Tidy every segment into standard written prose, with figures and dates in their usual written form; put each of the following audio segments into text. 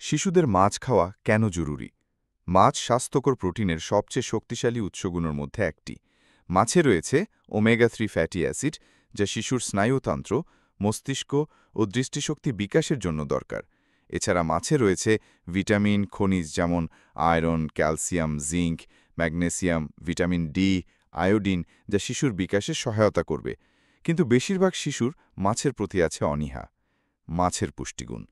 শিশুদের মাছ খাওয়া কেন জরুরি? মাছ স্বাস্থ্যকর প্রোটিনের সবচেয়ে শক্তিশালী উৎসগুলোর মধ্যে একটি। মাছে রয়েছে ওমেগা-3 ফ্যাটি অ্যাসিড, যা শিশুর স্নায়ুতন্ত্র, মস্তিষ্ক ও দৃষ্টিশক্তি বিকাশের জন্য দরকার। এছাড়া মাছে রয়েছে ভিটামিন, খনিজ যেমন iron, calcium, zinc, magnesium, vitamin D, iodine, যা শিশুর বিকাশে সহায়তা করবে। কিন্তু বেশিরভাগ শিশুর মাছের প্রতি আছে অনীহা। মাছের পুষ্টিগুণ: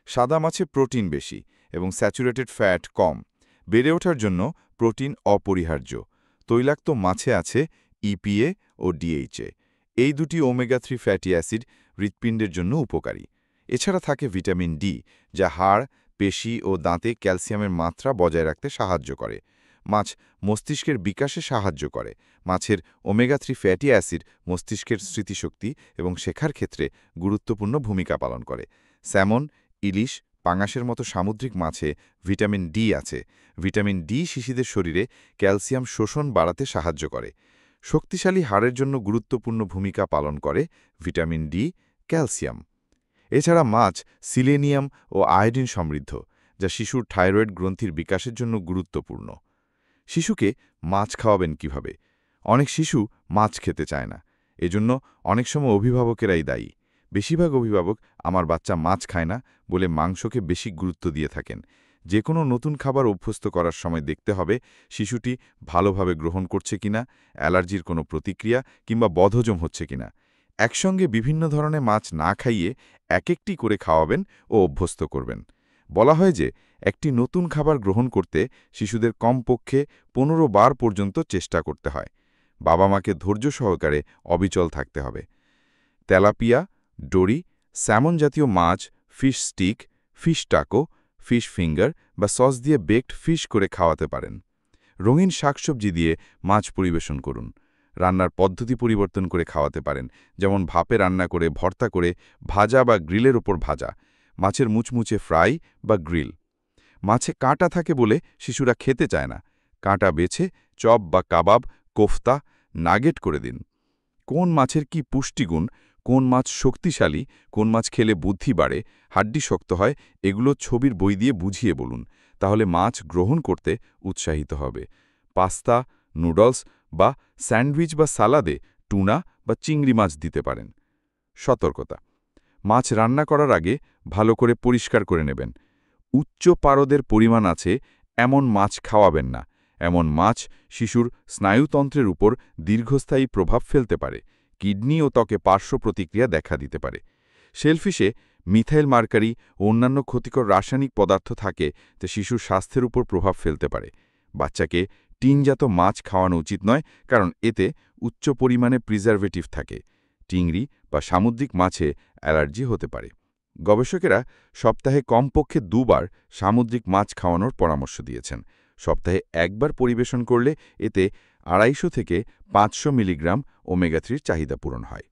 সাদা মাছে প্রোটিন বেশি এবং স্যাচুরেটেড ফ্যাট কম। বেড়ে ওঠার জন্য প্রোটিন অপরিহার্য। তৈলাক্ত মাছে আছে ইপিএ ও ডিএইচএ। এই দুটি ওমেগা-3 ফ্যাটি অ্যাসিড হৃৎপিণ্ডের জন্য উপকারী। এছাড়া থাকে ভিটামিন ডি, যা হাড়, পেশি ও দাঁতে ক্যালসিয়ামের মাত্রা বজায় রাখতে সাহায্য করে। মাছ মস্তিষ্কের বিকাশে সাহায্য করে। মাছের ওমেগা-3 ফ্যাটি অ্যাসিড মস্তিষ্কের স্মৃতিশক্তি এবং শেখার ক্ষেত্রে গুরুত্বপূর্ণ ভূমিকা পালন করে। স্যামন, ইলিশ, পাঙাশের মতো সামুদ্রিক মাছে ভিটামিন ডি আছে। ভিটামিন ডি শিশুদের শরীরে ক্যালসিয়াম শোষণ বাড়াতে সাহায্য করে। শক্তিশালী হাড়ের জন্য গুরুত্বপূর্ণ ভূমিকা পালন করে ভিটামিন ডি, ক্যালসিয়াম। এছাড়া মাছ সিলেনিয়াম ও আয়োডিন সমৃদ্ধ, যা শিশুর থাইরয়েড গ্রন্থির বিকাশের জন্য গুরুত্বপূর্ণ। শিশুকে মাছ খাওয়াবেন কিভাবে? অনেক শিশু মাছ খেতে চায় না। এজন্য অনেক সময় অভিভাবকেরাই দায়ী। বেশিরভাগ অভিভাবক আমার বাচ্চা মাছ খায় না বলে মাংসকে বেশি গুরুত্ব দিয়ে থাকেন। যে কোনো নতুন খাবার অভ্যস্ত করার সময় দেখতে হবে শিশুটি ভালোভাবে গ্রহণ করছে কিনা, অ্যালার্জির কোনো প্রতিক্রিয়া কিংবা বদহজম হচ্ছে কিনা। একসঙ্গে বিভিন্ন ধরনের মাছ না খাইয়ে এক-একটি করে খাওয়াবেন ও অভ্যস্ত করবেন। বলা হয় যে একটি নতুন খাবার গ্রহণ করতে শিশুদের কমপক্ষে 15 বার পর্যন্ত চেষ্টা করতে হয়। বাবা মাকে ধৈর্য সহকারে অবিচল থাকতে হবে। তেলাপিয়া, ডোরি, স্যামন জাতীয় মাছ, fish stick, fish taco, fish finger বা সস দিয়ে বেকড ফিশ করে খাওয়াতে পারেন। রঙিন শাকসবজি দিয়ে মাছ পরিবেশন করুন। রান্নার পদ্ধতি পরিবর্তন করে খাওয়াতে পারেন, যেমন ভাপে রান্না করে, ভর্তা করে, ভাজা বা গ্রিলের ওপর ভাজা, মাছের মুচমুচে ফ্রাই বা গ্রিল। মাছে কাঁটা থাকে বলে শিশুরা খেতে চায় না। কাঁটা বেছে চপ বা কাবাব, কোফতা, নাগেট করে দিন। কোন মাছের কি পুষ্টিগুণ, কোন মাছ শক্তিশালী, কোন মাছ খেলে বুদ্ধি বাড়ে, হাড্ডি শক্ত হয়, এগুলো ছবির বই দিয়ে বুঝিয়ে বলুন। তাহলে মাছ গ্রহণ করতে উৎসাহিত হবে। পাস্তা, নুডলস বা স্যান্ডউইচ বা সালাদে টুনা বা চিংড়ি মাছ দিতে পারেন। সতর্কতা: মাছ রান্না করার আগে ভালো করে পরিষ্কার করে নেবেন। উচ্চ পারদের পরিমাণ আছে এমন মাছ খাওয়াবেন না। এমন মাছ শিশুর স্নায়ুতন্ত্রের উপর দীর্ঘস্থায়ী প্রভাব ফেলতে পারে। কিডনি ও ত্বকে পার্শ্ব প্রতিক্রিয়া দেখা দিতে পারে। শেলফিশে মিথাইল মার্কারি ও অন্যান্য ক্ষতিকর রাসায়নিক পদার্থ থাকে, যা শিশুর স্বাস্থ্যের উপর প্রভাব ফেলতে পারে। বাচ্চাকে টিনজাত মাছ খাওয়ানো উচিত নয়, কারণ এতে উচ্চ পরিমাণে প্রিজারভেটিভ থাকে। চিংড়ি বা সামুদ্রিক মাছে অ্যালার্জি হতে পারে। গবেষকেরা সপ্তাহে কমপক্ষে 2 বার সামুদ্রিক মাছ খাওয়ানোর পরামর্শ দিয়েছেন। সপ্তাহে একবার পরিবেশন করলে এতে 250 থেকে 500 মিলিগ্রাম ওমেগা-3 চাহিদা পূরণ হয়।